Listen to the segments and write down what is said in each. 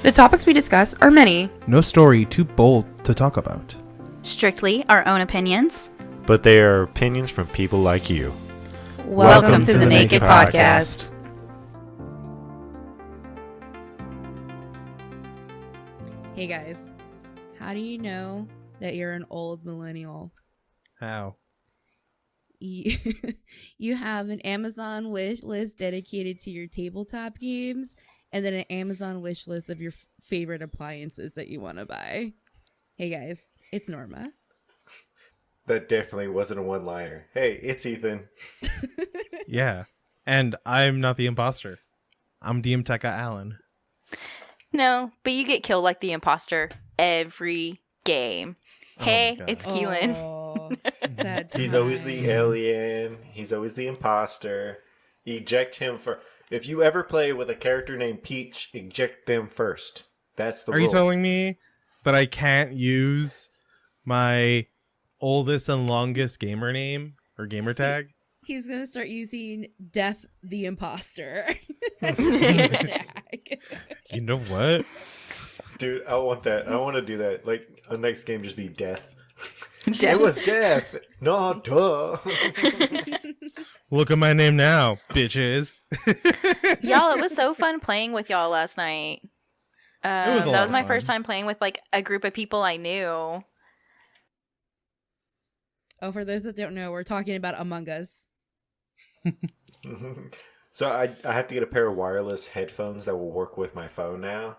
The topics we discuss are many. No story too bold to talk about. Strictly our own opinions. But they are opinions from people like you. Welcome to the NAKE'd podcast. Hey guys, how do you know that you're an old millennial? How? You have an Amazon wish list dedicated to your tabletop games, and then an Amazon wish list of your favorite appliances that you want to buy. Hey guys, it's Norma. That definitely wasn't a one-liner. Hey, it's Ethan. Yeah. And I'm not the imposter. I'm DM Tekka Allen. No, but you get killed like the imposter every game. Hey, it's Keelan. Oh, sad He's always the alien. He's always the imposter. Eject him for... If you ever play with a character named Peach, eject them first. That's the rule. Are you telling me that I can't use my oldest and longest gamer name or gamer tag? He's gonna start using Death the Imposter as his gamer tag. You know what? Dude, I want that. I want to do that. Like, the next game just be Death. It was Death. No, duh. Look at my name now, bitches. Y'all, it was so fun playing with y'all last night. That was my first time playing with like a group of people I knew. Oh, for those that don't know, we're talking about Among Us. So I have to get a pair of wireless headphones that will work with my phone now,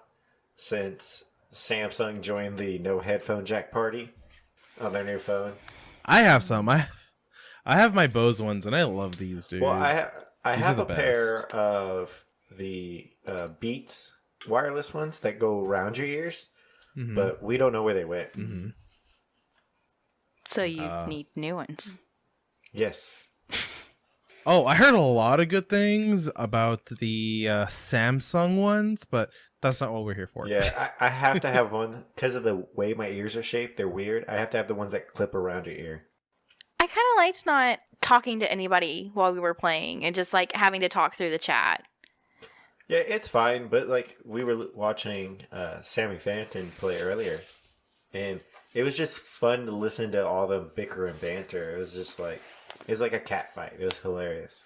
since Samsung joined the no headphone jack party on their new phone. I have some. I have my Bose ones, and I love these, dude. Well, I have a best. pair of the Beats wireless ones that go around your ears, but we don't know where they went. Mm-hmm. So you need new ones. Yes. Oh, I heard a lot of good things about the Samsung ones, but that's not what we're here for. Yeah, I have to have one because of the way my ears are shaped. They're weird. I have to have the ones that clip around your ear. I kind of liked not talking to anybody while we were playing and just like having to talk through the chat. Yeah, it's fine, but like we were watching Sammy Phantom play earlier, and it was just fun to listen to all the bicker and banter. It was just like, it was like a cat fight. It was hilarious.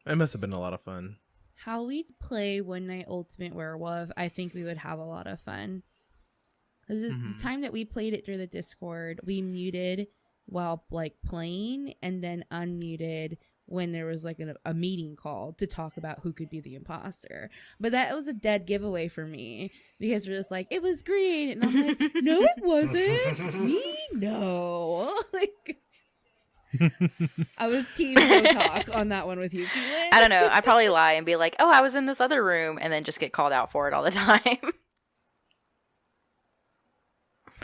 It must have been a lot of fun. How we play One Night Ultimate Werewolf, I think we would have a lot of fun. The time that we played it through the Discord, we muted while like playing and then unmuted when there was like a meeting call to talk about who could be the imposter. But that was a dead giveaway for me because we're just like, it was green. And I'm like, no, it wasn't. Me? No. Like, I was team no talk on that one with you, Keelan. I don't know. I'd probably lie and be like, oh, I was in this other room, and then just get called out for it all the time.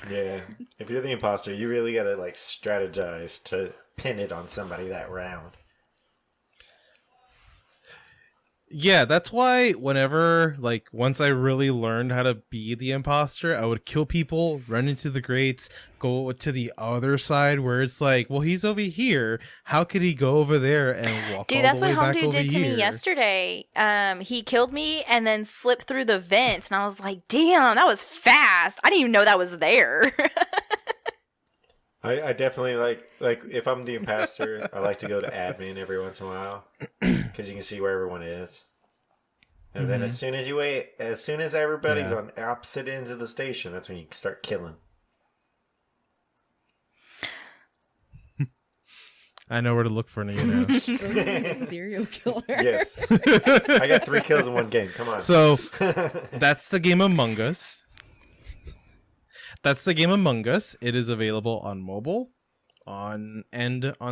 Yeah. If you're the imposter, you really gotta like strategize to pin it on somebody that round. Yeah, that's why whenever, like, once I really learned how to be the imposter, I would kill people, run into the grates, go to the other side where it's like, well, he's over here. How could he go over there and walk Dude, all that's the way what back Homdude over did to here? me yesterday. He killed me and then slipped through the vents, and I was like, damn, that was fast. I didn't even know that was there. I definitely like if I'm the imposter, I like to go to admin every once in a while because you can see where everyone is. And then as soon as everybody's on opposite ends of the station, that's when you start killing. I know where to look for you now. Serial killer. Yes. I got 3 kills in one game. Come on. So that's the game Among Us. That's the game Among Us. It is available on mobile, on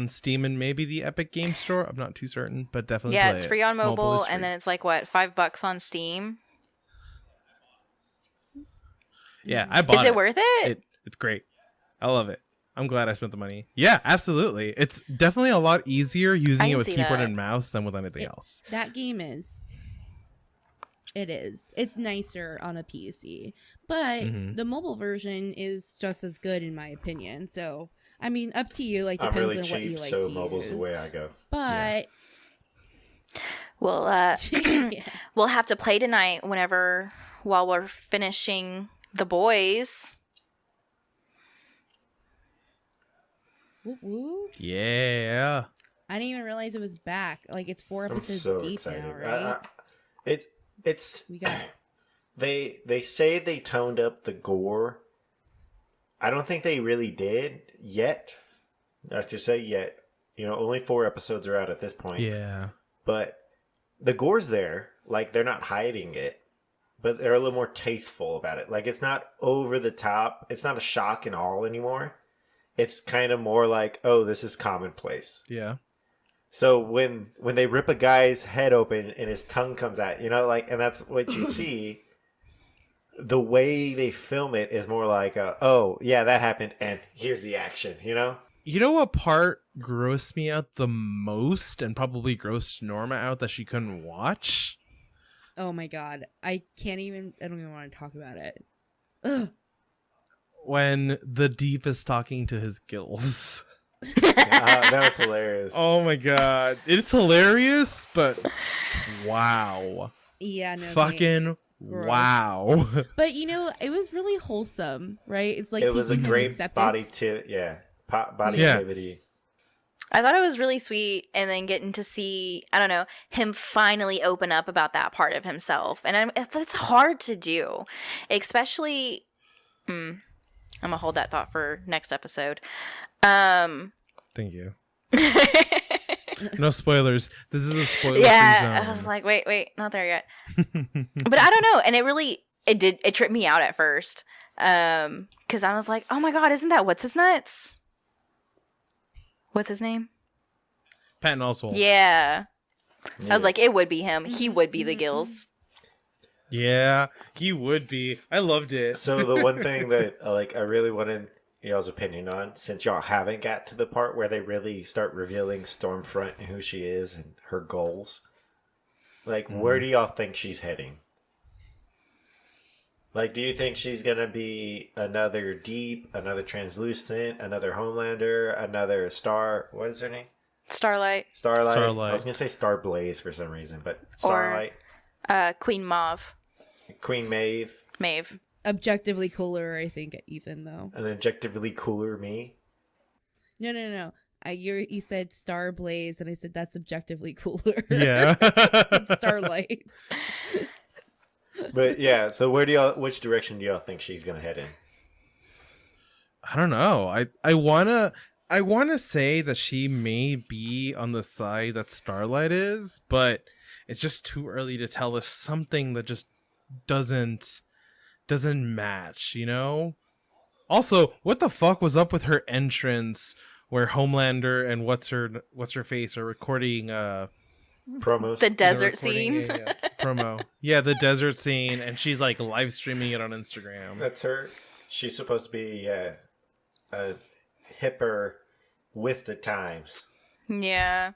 Steam, and maybe the Epic Game Store. I'm not too certain, but definitely Yeah, play it's it. free on mobile, is free. and then it's like, what, $5 on Steam? Yeah, I bought it. Is it worth it? It's great. I love it. I'm glad I spent the money. Yeah, absolutely. It's definitely a lot easier using it with keyboard and mouse than with anything else. That game is. It is. It's nicer on a PC. But the mobile version is just as good in my opinion. So, I mean, up to you. Like, depends I'm really on cheap, what you like so to mobile's use. the way I go. But We'll we'll have to play tonight while we're finishing The Boys. Whoop, whoop. Yeah. I didn't even realize it was back. Like, it's 4 I'm episodes so deep excited. now, right? It's We got they say they toned up the gore. I don't think they really did yet. That's to say yet. Only 4 episodes are out at this point. Yeah. But the gore's there. Like, they're not hiding it. But they're a little more tasteful about it. Like, it's not over the top. It's not a shock and all anymore. It's kind of more like, oh, this is commonplace. Yeah. So when they rip a guy's head open and his tongue comes out, and that's what you see, the way they film it is more like, oh, yeah, that happened, and here's the action, You know what part grossed me out the most and probably grossed Norma out that she couldn't watch? Oh my god. I don't even want to talk about it. Ugh. When the Deep is talking to his gills. That was hilarious. Oh my god. It's hilarious, but wow. Yeah, no. Fucking thanks. Gross. wow. But it was really wholesome, right? It's like it was a teaching him great acceptance. body activity. I thought it was really sweet, and then getting to see, I don't know, him finally open up about that part of himself. And it's hard to do, especially, I'm going to hold that thought for next episode. Thank you. No spoilers. This is a spoiler-free Yeah, zone. I was like, wait, not there yet. But I don't know, and it tripped me out at first, because I was like, oh my god, isn't that what's his nuts? What's his name? Patton Oswalt. Yeah. I was like, it would be him. He would be the Gills. Yeah, he would be. I loved it. So the one thing that I really wanted y'all's opinion on, since y'all haven't got to the part where they really start revealing Stormfront and who she is and her goals, where do y'all think she's heading? Do you think she's gonna be another Deep, another Translucent, another Homelander, another Star? What is her name? Starlight. Starlight. I was gonna say Starblaze for some reason, but Starlight. Or Queen Mauve. Queen Maeve. Objectively cooler, I think, Ethan, though. An objectively cooler me. No. You said Starblaze, and I said that's objectively cooler. Yeah. It's Starlight. But yeah, so which direction do y'all think she's gonna head in? I don't know. I wanna say that she may be on the side that Starlight is, but it's just too early to tell. There's something that just doesn't match, Also, what the fuck was up with her entrance where Homelander and what's her face are recording Promos. The desert scene. Promo. Yeah, the desert scene, and she's live streaming it on Instagram. That's her. She's supposed to be a hipper with the times. Yeah.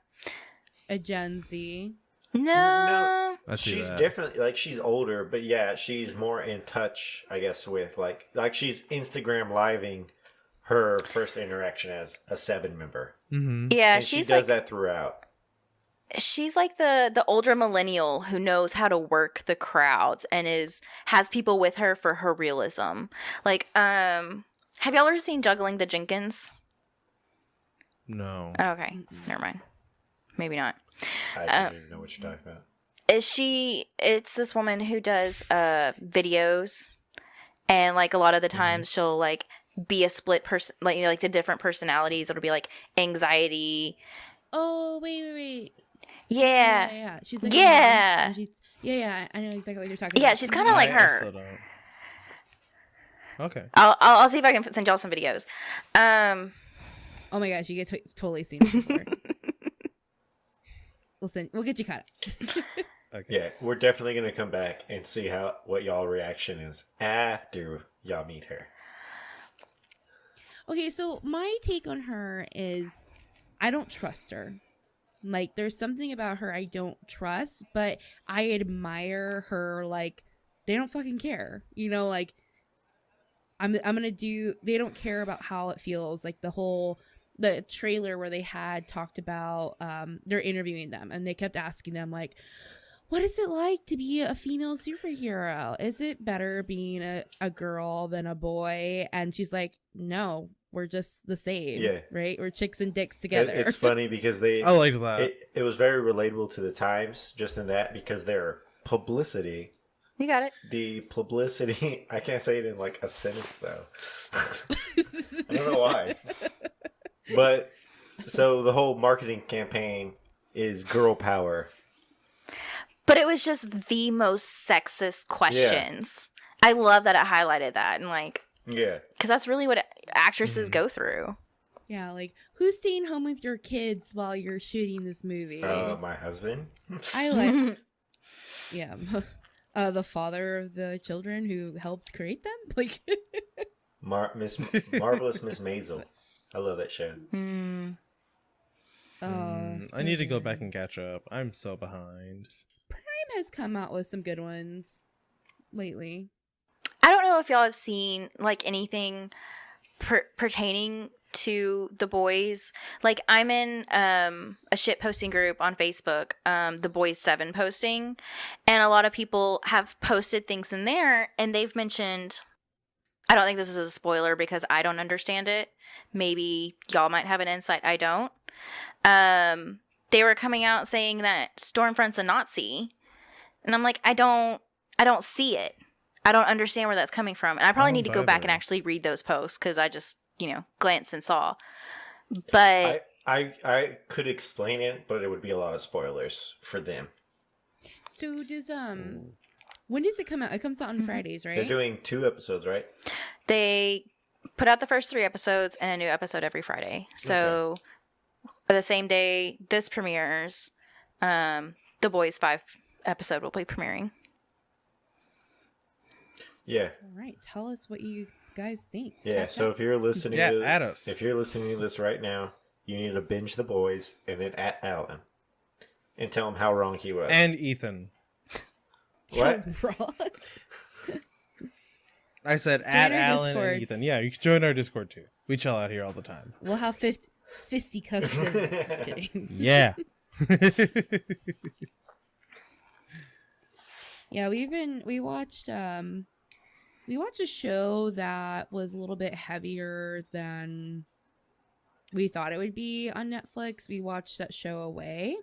A Gen Z. No. She's definitely she's older, but yeah, she's more in touch, I guess, with like she's Instagram living her first interaction as a 7 member. Mm-hmm. Yeah, and she does that throughout. She's like the older millennial who knows how to work the crowds and has people with her for her realism. Have y'all ever seen Juggling the Jenkins? No. Okay, never mind. Maybe not. I don't even know what you're talking about. It's this woman who does videos, and a lot of the times she'll be a split person, the different personalities. It'll be anxiety. Oh, wait. Yeah. She's yeah. Yeah, I know exactly what you're talking about. Yeah, she's kind of like her. Also don't. Okay. I'll see if I can send y'all some videos. Oh my gosh, you get totally seen it before. We'll get you caught up. Okay. Yeah, we're definitely gonna come back and see what y'all reaction is after y'all meet her. Okay, so my take on her is I don't trust her. There's something about her I don't trust, but I admire her. They don't fucking care. I'm gonna do. They don't care about how it feels. The whole the trailer where they had talked about they're interviewing them, and they kept asking them like, what is it like to be a female superhero? Is it better being a girl than a boy? And she's like, no, we're just the same. Yeah. Right? We're chicks and dicks together. It's funny because I like that. It was very relatable to the times, just in that, because their publicity. You got it. The publicity, I can't say it in like a sentence though. I don't know why. But so the whole marketing campaign is girl power. But it was just the most sexist questions. Yeah. I love that it highlighted that, and like, yeah, because that's really what actresses go through. Yeah, like, who's staying home with your kids while you're shooting this movie? My husband. I like, yeah, the father of the children who helped create them. Like, Marvelous Miss Maisel. I love that show. I need to go back and catch up. I'm so behind. Prime has come out with some good ones lately. I don't know if y'all have seen like anything pertaining to The Boys. Like, I'm in a shit posting group on Facebook, The Boys 7 posting, and a lot of people have posted things in there, and they've mentioned, I don't think this is a spoiler because I don't understand it. Maybe y'all might have an insight. I don't. They were coming out saying that Stormfront's a Nazi, and I'm like, I don't see it. I don't understand where that's coming from, and I probably need to go back and actually read those posts because I just, glanced and saw. But I could explain it, but it would be a lot of spoilers for them. So does when does it come out? It comes out on Fridays, right? They're doing 2 episodes, right? They put out the first 3 episodes and a new episode every Friday. So the same day this premieres, The Boys 5 episode will be premiering. Yeah. All right. Tell us what you guys think. Yeah. So if you're listening, at us. If you're listening to this right now, you need to binge The Boys and then at Alan and tell him how wrong he was. And Ethan. What? I said Join at our Alan Discord. and Ethan. Yeah, you can join our Discord too. We chill out here all the time. We'll have fisticuffs. Just kidding. Yeah. Yeah, we watched a show that was a little bit heavier than we thought it would be on Netflix. We watched that show Away,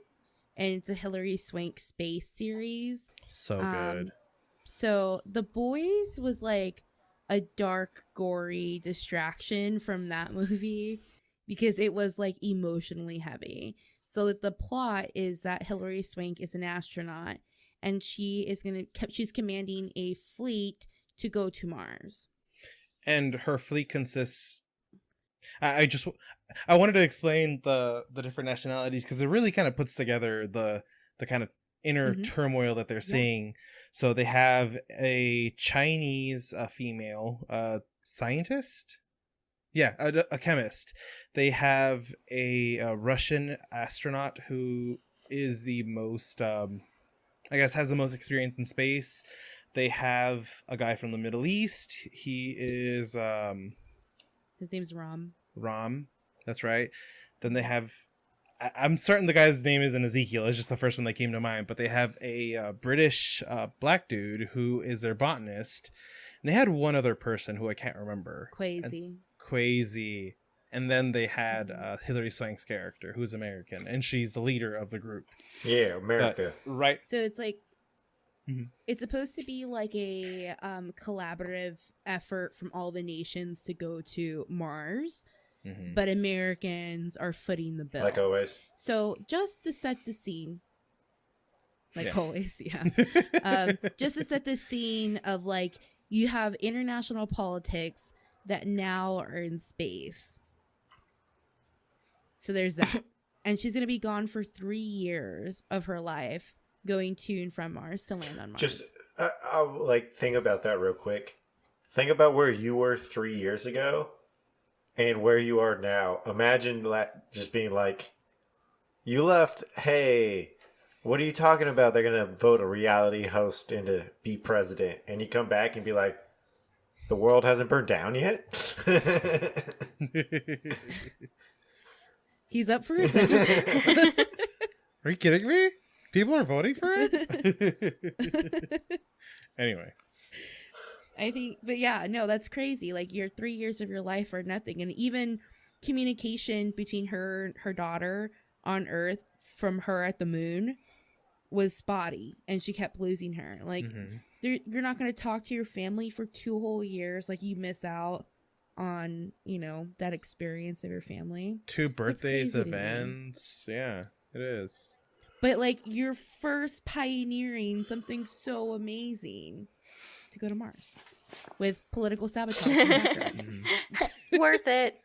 and it's a Hilary Swank space series. So good. So The Boys was like a dark, gory distraction from that movie because it was like emotionally heavy. So that the plot is that Hilary Swank is an astronaut, and she's commanding a fleet to go to Mars. And her fleet consists. I wanted to explain the different nationalities because it really kind of puts together the kind of inner turmoil that they're seeing. So they have a Chinese female scientist. Yeah, a chemist. They have a Russian astronaut who is the most, I guess, has the most experience in space. They have a guy from the Middle East. He is... His name's Ram. Ram, that's right. Then they have... I'm certain the guy's name isn't Ezekiel. It's just the first one that came to mind. But they have a British black dude who is their botanist. And they had one other person who I can't remember. Quasi. And then they had Hilary Swank's character, who's American. And she's the leader of the group. Yeah, America. Right. So it's like... It's supposed to be like a collaborative effort from all the nations to go to Mars. But Americans are footing the bill. Like always. So just to set the scene, always, just to set the scene of like, you have international politics that now are in space. So there's that. And she's going to be gone for 3 years of her life, going to and from Mars to land on Mars. Just, I'll think about that real quick. Think about where you were 3 years ago and where you are now. Imagine just being like, you left, hey, what are you talking about? They're going to vote a reality host in to be president. And you come back and be like, the world hasn't burned down yet? He's up for a second. Are you kidding me? People are voting for it? Anyway. I think, but yeah, no, that's crazy. Like, your 3 years of your life are nothing. And even communication between her and her daughter on Earth from her at the moon was spotty, and she kept losing her. Like, you're not going to talk to your family for 2 whole years. Like, you miss out on, you know, that experience of your family. 2 birthdays, crazy to me. events. Yeah, it is. But, like, you're first pioneering something so amazing to go to Mars with political sabotage in the background. Worth it.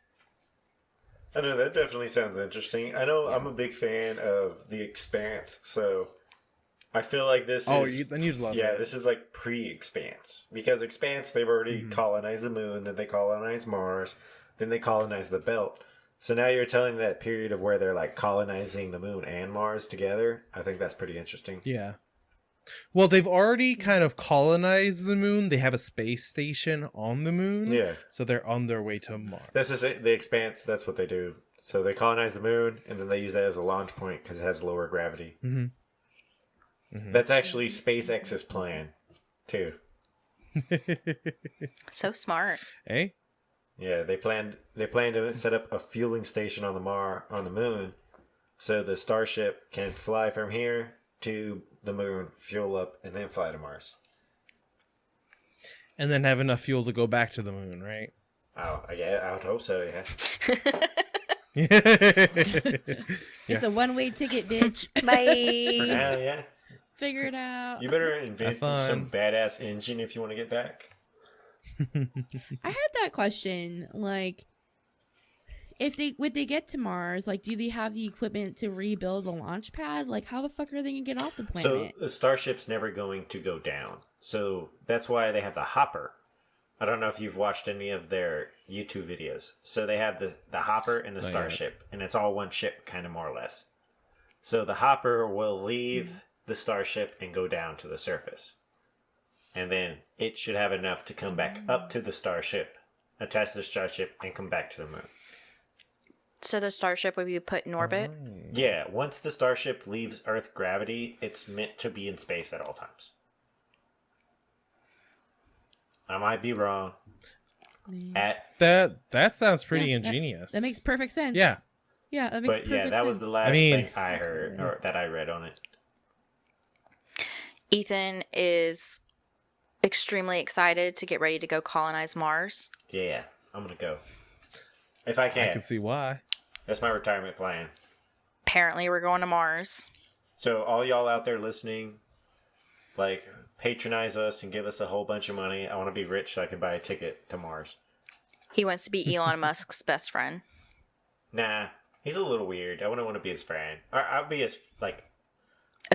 I know, that definitely sounds interesting. I know I'm a big fan of The Expanse, so I feel like this is... then you'd love it. Yeah, this is like pre-Expanse. Because Expanse, they've already colonized the moon, then they colonized Mars, then they colonized the belt. So now you're telling that period of where they're like colonizing the moon and Mars together. I think that's pretty interesting. Yeah. Well, they've already kind of colonized the moon. They have a space station on the moon. Yeah. So they're on their way to Mars. This is it, The Expanse, that's what they do. So they colonize the moon, and then they use that as a launch point because it has lower gravity. That's actually SpaceX's plan, too. So smart. Eh? Yeah, they planned to set up a fueling station on the moon, so the Starship can fly from here to the moon, fuel up, and then fly to Mars. And then have enough fuel to go back to the moon, right? Oh, I would hope so. Yeah. It's a one-way ticket, bitch. For Bye. now, yeah. Figure it out. You better invent Have fun. some badass engine if you want to get back. I had that question. Like, if they get to Mars, like, do they have the equipment to rebuild a launch pad? Like, how the fuck are they gonna get off the So planet? the Starship's never going to go down. So that's why they have the hopper. I don't know if you've watched any of their YouTube videos. So they have the hopper and the Not yet. Starship, and it's all one ship, kind of more or less. So the hopper will leave the Starship and go down to the surface. And then it should have enough to come back up to the Starship, attach to the Starship, and come back to the moon. So the Starship would be put in orbit? Yeah, once the Starship leaves Earth gravity, it's meant to be in space at all times. I might be wrong. That sounds pretty Yeah, ingenious. That makes perfect sense. Yeah. Yeah, that makes But perfect yeah, that sense. was the last thing I heard, or that I read on it. Ethan is extremely excited to get ready to go colonize Mars. Yeah, I'm gonna go. If I I can. can see why. That's my retirement plan. Apparently, we're going to Mars. So all y'all out there listening, like, patronize us and give us a whole bunch of money. I want to be rich so I can buy a ticket to Mars. He wants to be Elon Musk's best friend. Nah, he's a little weird. I wouldn't want to be his friend. Or I'll be his, like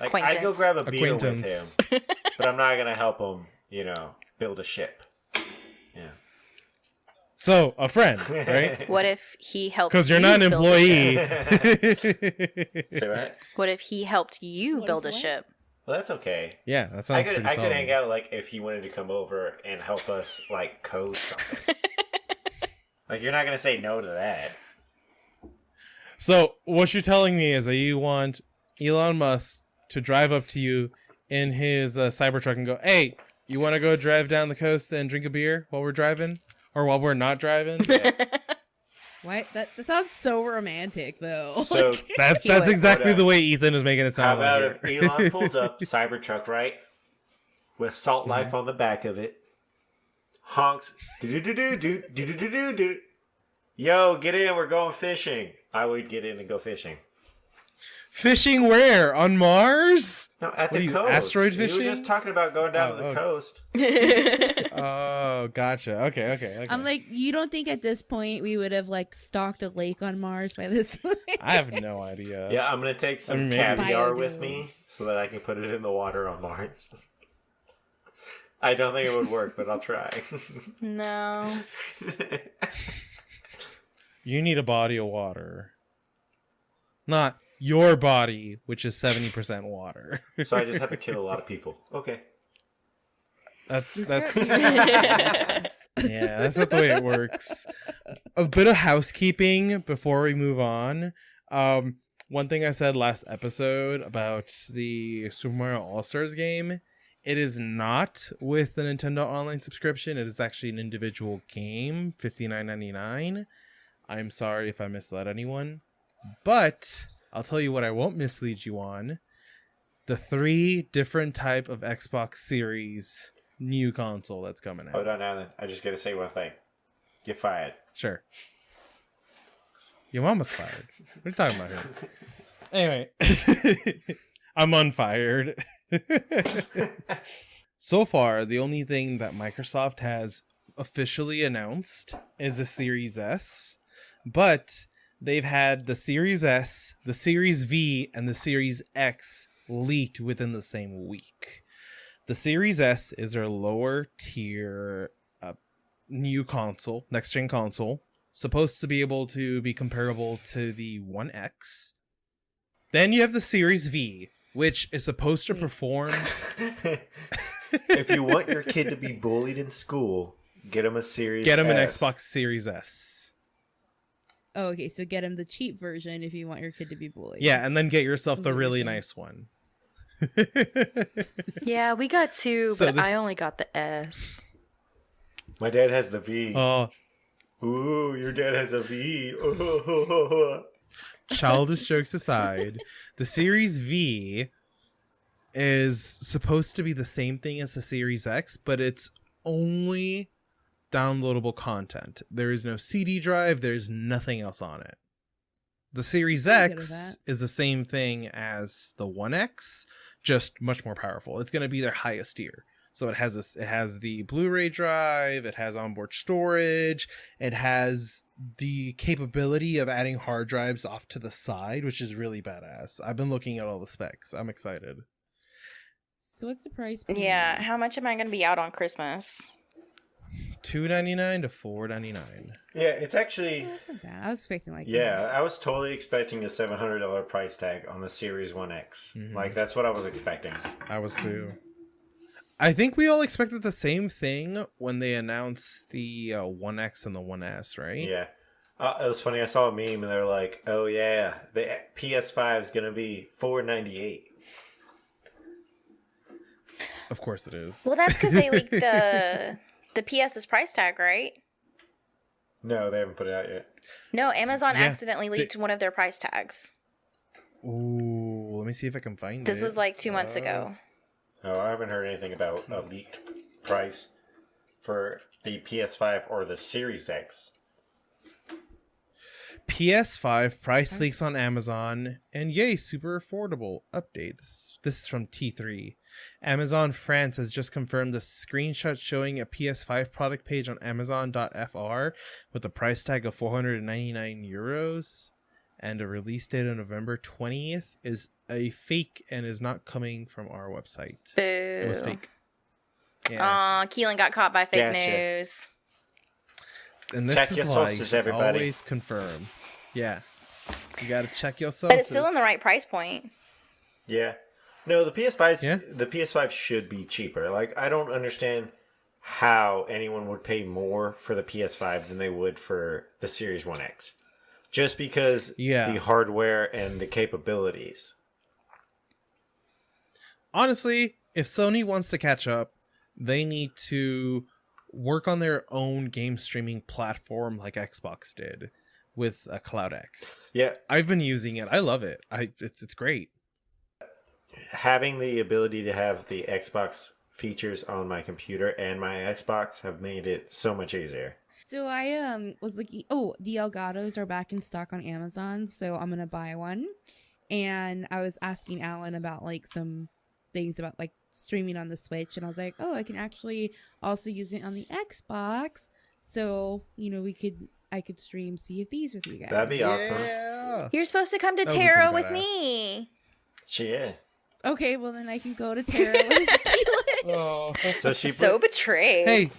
Acquaintance. I'd go grab a beer with him, Acquaintance. but I'm not gonna help him, build a ship. Yeah. So, a friend, right? What if he helped Because you're you not an build a employee. ship? Say what? What if he helped you build a what? ship? Well, that's okay. Yeah, that I sounds could pretty I solid. could hang out, like, if he wanted to come over and help us, like, code something. Like, you're not gonna say no to that. So, what you're telling me is that you want Elon Musk to drive up to you in his Cybertruck and go, "Hey, you want to go drive down the coast and drink a beer while we're driving? Or while we're not driving?" What? That sounds so romantic, though. So That's He would. exactly the way Ethan is making it how sound. about right if here. Elon pulls up Cybertruck, right, with Salt Life on the back of it, honks, do. Yo, get in, we're going fishing. I would get in and go fishing. Fishing where? On Mars? No, at What the are you, coast. asteroid We were fishing? just talking about going down Oh, to the okay. coast. Oh, gotcha. Okay. I'm like, you don't think at this point we would have, like, stocked a lake on Mars by this point? I have no idea. Yeah, I'm gonna take some maybe. caviar with Biodome. me so that I can put it in the water on Mars. I don't think it would work, but I'll try. No. You need a body of water. Not your body, which is 70% water. So I just have to kill a lot of people. Okay. That's Yeah. yeah, that's not the way it works. A bit of housekeeping before we move on. One thing I said last episode about the Super Mario All-Stars game, it is not with the Nintendo Online subscription. It is actually an individual game, $59.99. I'm sorry if I misled anyone, but I'll tell you what I won't mislead you on. The 3 different type of Xbox Series new console that's coming out. Hold on, Alan. I just gotta say one thing. You're fired. Sure. Your mama's fired. What are you talking about here? Anyway, I'm unfired. So far, the only thing that Microsoft has officially announced is the Series S, but they've had the Series S, the Series V, and the Series X leaked within the same week. The Series S is their lower tier new console, next gen console, supposed to be able to be comparable to the One X. Then you have the Series V, which is supposed to perform. If you want your kid to be bullied in school, get him a Series Get him an S. Xbox Series S. Oh, okay. So get him the cheap version if you want your kid to be bullied. Yeah, and then get yourself the What were you really saying? nice one. Yeah, we got 2, So but this- I only got the S. My dad has the V. Oh, Ooh, your dad has a V. childish jokes aside, the Series V is supposed to be the same thing as the Series X, but it's only downloadable content. There is no CD drive, there's nothing else on it. The Series I'm good with X is the same thing as the One X, just much more powerful. It's going to be their highest tier. So it has the Blu-ray drive, it has onboard storage, it has the capability of adding hard drives off to the side, which is really badass. I've been looking at all the specs. I'm excited. So what's the price? point Yeah, on this? how much am I going to be out on Christmas? $2.99 to $4.99. Yeah, it's Oh, actually... that's not bad. I was expecting like Yeah, I was totally expecting a $700 price tag on the Series 1X. Like, that's what I was expecting. I was too. I think we all expected the same thing when they announced the One X and the One S, right? Yeah. It was funny, I saw a meme and they were like, oh yeah, the PS5 is going to be $498. Of course it is. Well, that's because they leaked the PS's price tag, right? No, they haven't put it out yet. No, Amazon Yeah, accidentally leaked one of their price tags. Ooh, let me see if I can find it. This was like 2 months ago. Oh, I haven't heard anything about a leaked price for the PS5 or the Series X. PS5 price leaks on Amazon, and yay, super affordable. Updates. This is from T3. Amazon France has just confirmed the screenshot showing a PS5 product page on Amazon.fr with a price tag of €499 and a release date of November 20th is a fake and is not coming from our website. Boo. It was fake. Yeah. Aw, Keelan got caught by fake Gotcha. news. And this Check is your why sources, you should everybody. always confirm. Yeah. You gotta check your sources. But it's still in the right price point. Yeah. No, the PS5 Yeah? the PS5 should be cheaper. Like, I don't understand how anyone would pay more for the PS5 than they would for the Series 1X. Just because Yeah. the hardware and the capabilities. Honestly, if Sony wants to catch up, they need to work on their own game streaming platform like Xbox did with Cloud X. Yeah, I've been using it. I love it. It's great. having the ability to have the Xbox features on my computer and my Xbox have made it so much easier. So I was looking. Oh, the Elgatos are back in stock on Amazon, so I'm gonna buy one. And I was asking Alan about like some things about like streaming on the Switch, and I was like, oh, I can actually also use it on the Xbox. So I could stream Sea of Thieves with you guys. That'd be awesome. Yeah. You're supposed to come to That would be Terra pretty with me. She is. Okay, well then I can go to Terra with Keelan. Oh. So she So betrayed.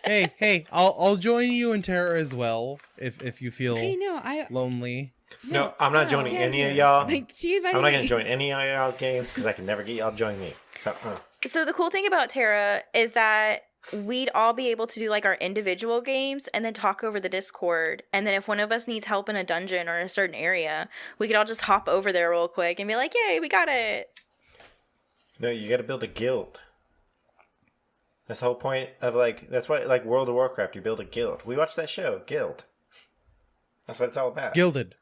Hey! I'll join you in Terra as well if you feel Hey, no, lonely. No, I'm not joining any of y'all. Like, she invited I'm not me. going to join any of y'all's games because I can never get y'all to join me. So, So the cool thing about Terra is that we'd all be able to do like our individual games and then talk over the Discord. And then if one of us needs help in a dungeon or a certain area, we could all just hop over there real quick and be like, yay, we got it. No, you got to build a guild. That's the whole point of that's why World of Warcraft, you build a guild. We watched that show, Guild. That's what it's all about. Gilded.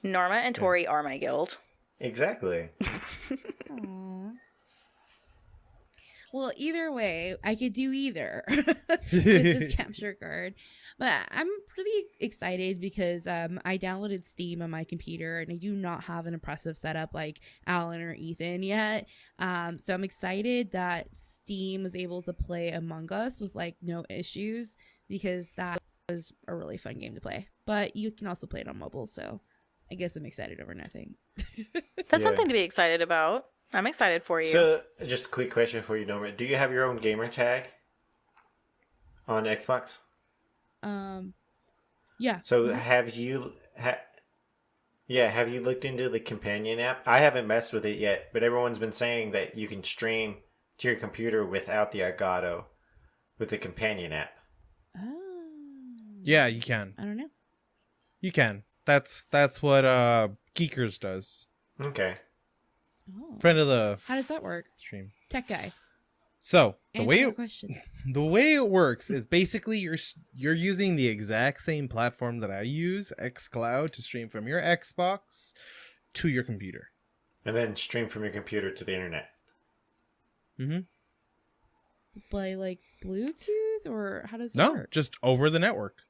Norma and Tori are my guild. Exactly. Aw. Well, either way, I could do either with this capture card. But I'm pretty excited because I downloaded Steam on my computer and I do not have an impressive setup like Alan or Ethan yet. So I'm excited that Steam was able to play Among Us with like no issues because that was a really fun game to play. But you can also play it on mobile, so I guess I'm excited over nothing. That's something to be excited about. I'm excited for you. So, just a quick question for you, Norma. Do you have your own gamer tag on Xbox? Yeah. So have you have you looked into the companion app? I haven't messed with it yet, but everyone's been saying that you can stream to your computer without the Elgato with the companion app. Oh. Yeah, you can. I don't know. You can. That's what Geekers does. Okay. Oh. Friend of the How does that work? stream. Tech guy. So the Answer way your it, questions. the way it works is basically you're using the exact same platform that I use, xCloud, to stream from your Xbox to your computer. And then stream from your computer to the internet. Mm-hmm. By like Bluetooth or how does it No, work? just over the network.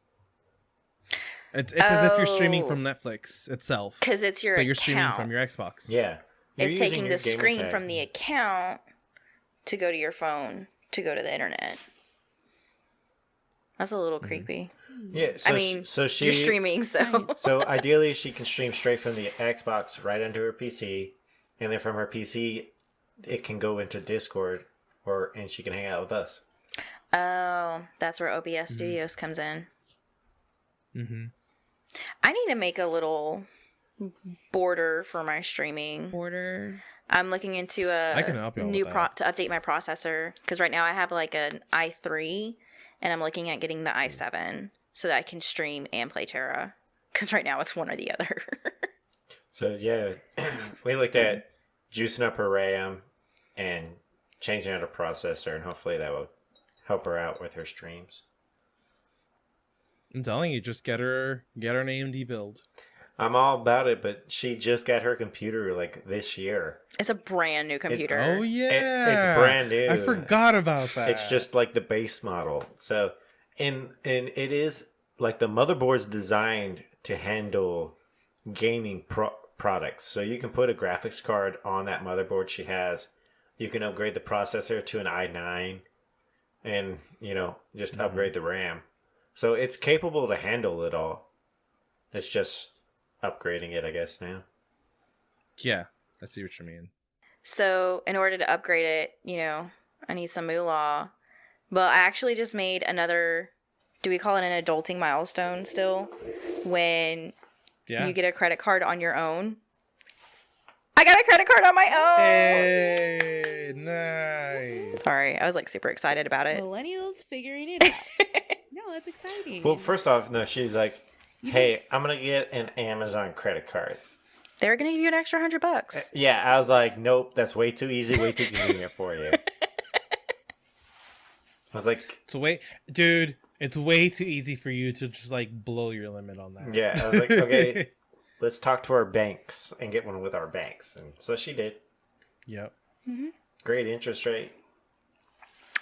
It's as if you're streaming Oh. from Netflix itself, Because it's your but you're account. streaming from your Xbox. Yeah. You're It's using taking your the gamer screen tag. from the account to go to your phone to go to the internet. That's a little creepy. Yeah. So I mean, so she you're streaming, so Science. So ideally, she can stream straight from the Xbox right onto her PC, and then from her PC, it can go into Discord, and she can hang out with us. oh, that's where OBS Studios comes in. Mm-hmm. I need to make a little border for my streaming. Order. I'm looking into I can help you out new with that. to update my processor because right now I have like an i3 and I'm looking at getting the i7 so that I can stream and play Terra because right now it's one or the other. So yeah, we looked at juicing up her RAM and changing out her processor, and hopefully that will help her out with her streams. I'm telling you, just get her an AMD build. I'm all about it, but she just got her computer this year. It's a brand new computer. Oh yeah, It's brand new. I forgot about that. It's just like the base model. So, and it is like the motherboard's designed to handle gaming products. So you can put a graphics card on that motherboard she has. You can upgrade the processor to an i9 and, just upgrade the RAM. So it's capable to handle it all. It's just upgrading it, I guess, now. Yeah, I see what you mean. So in order to upgrade it, I need some moolah. But I actually just made another, do we call it an adulting milestone still? When Yeah. you get a credit card on your own. I got a credit card on my own! Hey, nice. Sorry, I was super excited about it. Millennials figuring it out. No, that's exciting. Well, first off, no, she's like, hey, I'm going to get an Amazon credit card. They're going to give you an extra $100. Yeah, I was like, nope, that's way too easy, way too convenient for you. I was like, Dude, it's way too easy for you to just blow your limit on that. yeah, I was like, okay, let's talk to our banks and get one with our banks. And so she did. Yep. Great interest rate.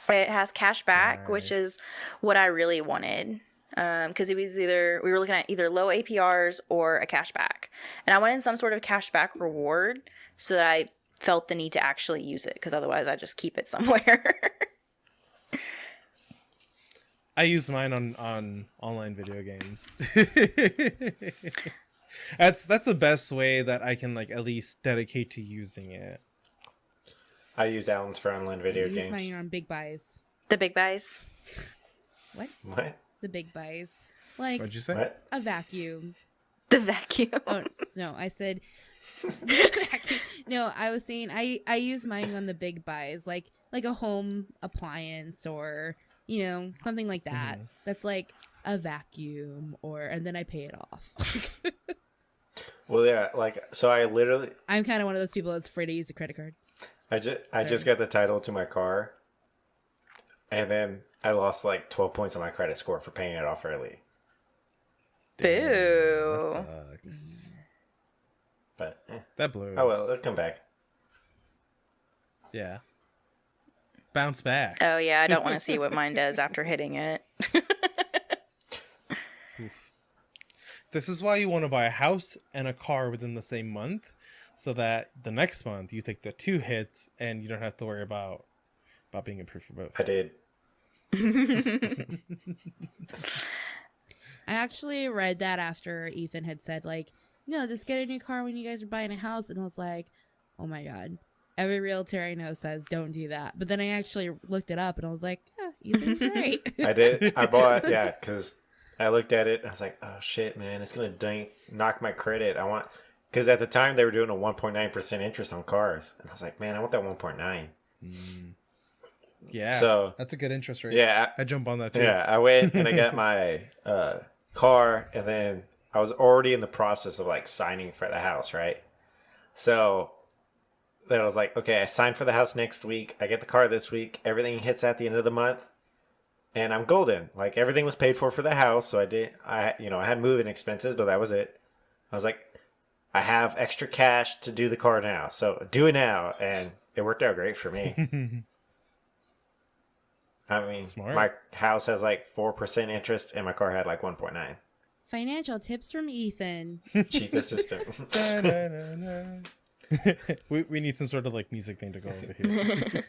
It has cash back, which Nice. is what I really wanted. Because it was we were looking at either low APRs or a cash back. And I wanted some sort of cash back reward so that I felt the need to actually use it. Because otherwise I just keep it somewhere. I use mine on online video games. That's the best way that I can at least dedicate to using it. I use Alan's for online video Use games. mine on big buys. The big buys. What? What? The big buys. Like What'd you say? What? a vacuum. The vacuum. Oh no, I said vacuum. No, I was saying I use mine on the big buys. Like like a home appliance or, you know, something like that. That's like a vacuum and then I pay it off. Well, yeah, like, so I literally, I'm kind of one of those people that's afraid to use a credit card. I just got the title to my car, and then I lost like 12 points on my credit score for paying it off early. Boo. That sucks. But That blows. oh well, it'll come back. Yeah. Bounce back. Oh yeah, I don't want to see what mine does after hitting it. This is why you want to buy a house and a car within the same month, so that the next month you take the 2 hits and you don't have to worry about being approved for both. I did. I actually read that after Ethan had said, like, no, just get a new car when you guys are buying a house. And I was like, oh my God. Every realtor I know says don't do that. But then I actually looked it up and I was like, yeah, Ethan's right. I did. I bought, yeah, because I looked at it and I was like, oh shit, man, it's going to knock my credit. Because at the time they were doing a 1.9% interest on cars. And I was like, man, I want that 1.9. Yeah. So that's a good interest rate. yeah, I jump on that too. yeah, I went and I got my car, and then I was already in the process of like signing for the house, right? So then I was like, okay, I signed for the house next week. I get the car this week. Everything hits at the end of the month, and I'm golden. Like everything was paid for the house, so I had moving expenses, but that was it. I was like, I have extra cash to do the car now, so do it now, and it worked out great for me. I mean, Smart. My house has like 4% interest, and my car had like 1.9. Financial tips from Ethan. Cheap assistant. we need some sort of like music thing to go over here.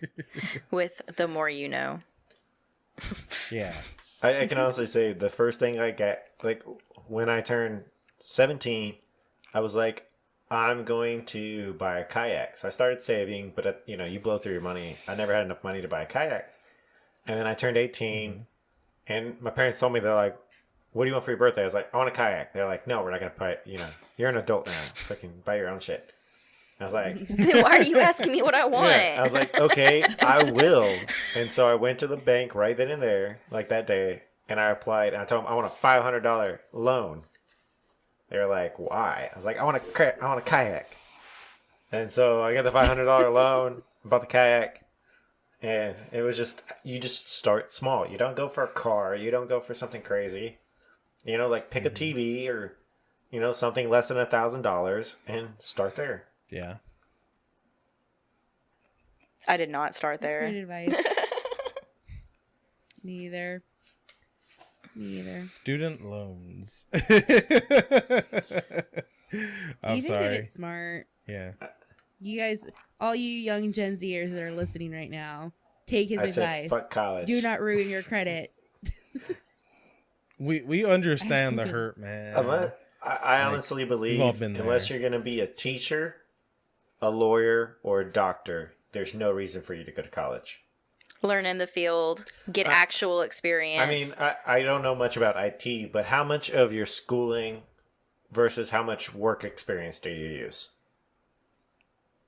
With the more you know. Yeah. I can honestly say the first thing I got, like when I turned 17, I was like, I'm going to buy a kayak. So I started saving, but you blow through your money. I never had enough money to buy a kayak. And then I turned 18, and my parents told me, they're like, what do you want for your birthday? I was like, I want a kayak. They're like, no, we're not going to buy it. You're an adult now. Fucking buy your own shit. I was like, Then why are you asking me what I want? yeah. I was like, okay, I will. And so I went to the bank right then and there, like that day, and I applied, and I told them I want a $500 loan. They were like, why? I was like, I want a kayak. And so I got the $500 loan, bought the kayak. And it was you just start small. You don't go for a car. You don't go for something crazy. Like pick a TV or, something less than $1,000 and start there. Yeah. I did not start That's there. great advice. Me either. Student loans. Ethan did it smart. Yeah. You guys, all you young Gen Zers that are listening right now, take his advice. Said, fuck college. Do not ruin your credit. We understand the hurt, man. I honestly believe unless you're going to be a teacher, a lawyer, or a doctor, there's no reason for you to go to college. Learn in the field, get actual experience. I mean, I don't know much about IT, but how much of your schooling versus how much work experience do you use?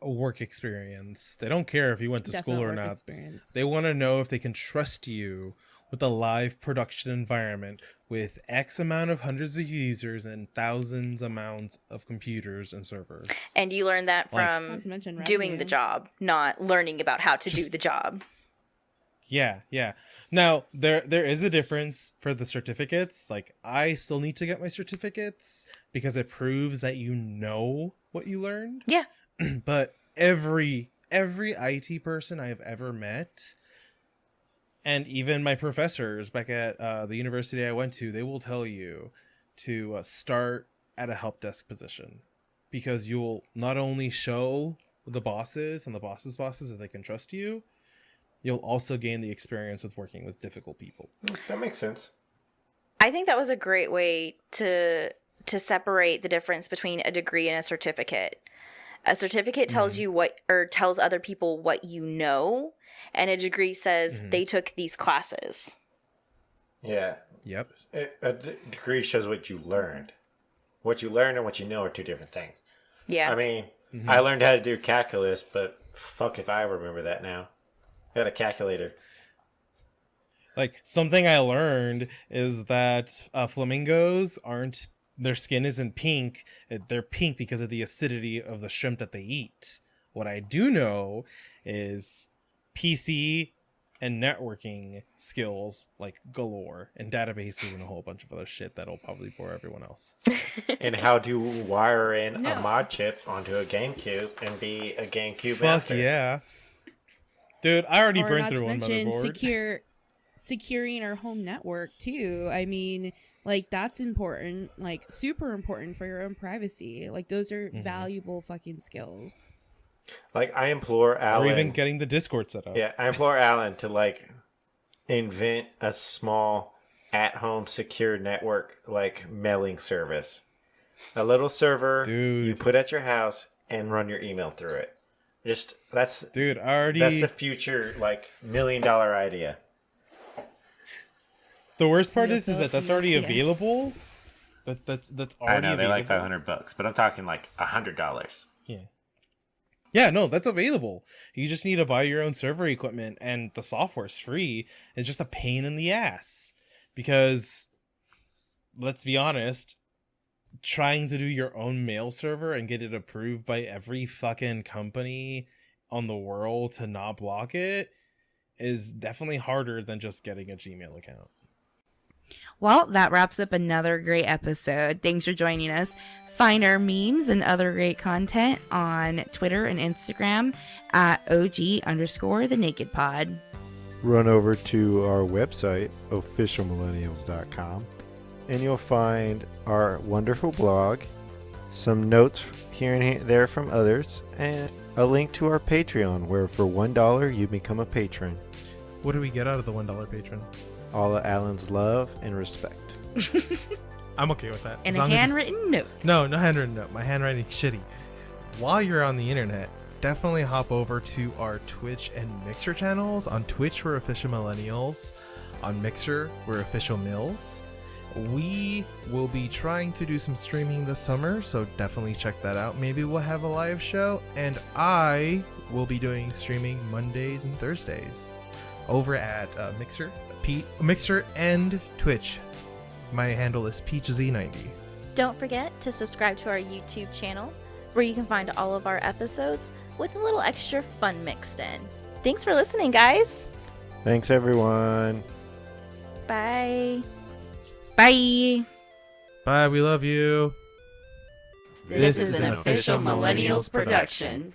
A work experience. They don't care if you went to Definite school or work not. experience. They want to know if they can trust you with a live production environment with X amount of hundreds of users and thousands amounts of computers and servers. And you learn that from Not to mention doing revenue. the job, not learning about how to do the job. Yeah. Now, there is a difference for the certificates. Like, I still need to get my certificates because it proves that you know what you learned. Yeah. But every IT person I have ever met, and even my professors back at the university I went to, they will tell you to start at a help desk position, because you'll not only show the bosses and the bosses' bosses that they can trust you, you'll also gain the experience with working with difficult people. That makes sense. I think that was a great way to separate the difference between a degree and a certificate. A certificate tells you tells other people what you know, and a degree says they took these classes. Yeah. Yep. A degree shows what you learned. What you learn and what you know are two different things. Yeah. I mean, I learned how to do calculus, but fuck if I remember that now. Got a calculator. Like, something I learned is that flamingos aren't, their skin isn't pink. They're pink because of the acidity of the shrimp that they eat. What I do know is PC and networking skills, like, galore, and databases and a whole bunch of other shit that'll probably bore everyone else. And how to wire in No. a mod chip onto a GameCube and be a GameCube Fuck master. yeah. Dude, I already Or burned not through to one mention motherboard. securing our home network too. I mean, like that's important, like super important for your own privacy. Like those are valuable fucking skills. Like, I implore Alan. Or even getting the Discord set up. Yeah, I implore Alan to, like, invent a small at-home secure network, like, mailing service. A little server Dude. you put at your house and run your email through it. That's Dude, I already... that's the future, like, $1 million idea. The worst part Real is that that's Philippines, already yes. available. That's already I know they're available. like $500, but I'm talking like $100. Yeah. Yeah, no, that's available. You just need to buy your own server equipment, and the software's free. It's just a pain in the ass. Because, let's be honest, trying to do your own mail server and get it approved by every fucking company on the world to not block it is definitely harder than just getting a Gmail account. Well, that wraps up another great episode. Thanks for joining us. Find our memes and other great content on Twitter and Instagram at OG_the Naked Pod. Run over to our website, officialmillennials.com, and you'll find our wonderful blog, some notes here and there from others, and a link to our Patreon, where for $1 you become a patron. What do we get out of the $1 patron? All of Alan's love and respect. I'm okay with that. And As a long as- handwritten note. No handwritten note. My handwriting's shitty. While you're on the internet, definitely hop over to our Twitch and Mixer channels. On Twitch, we're Official Millennials. On Mixer, we're Official Mills. We will be trying to do some streaming this summer, so definitely check that out. Maybe we'll have a live show, and I will be doing streaming Mondays and Thursdays over at Mixer and Twitch. My handle is PeachZ90. Don't forget to subscribe to our YouTube channel, where you can find all of our episodes with a little extra fun mixed in. Thanks for listening, guys. Thanks, everyone. Bye. Bye. Bye, we love you. This is an Official Millennials production.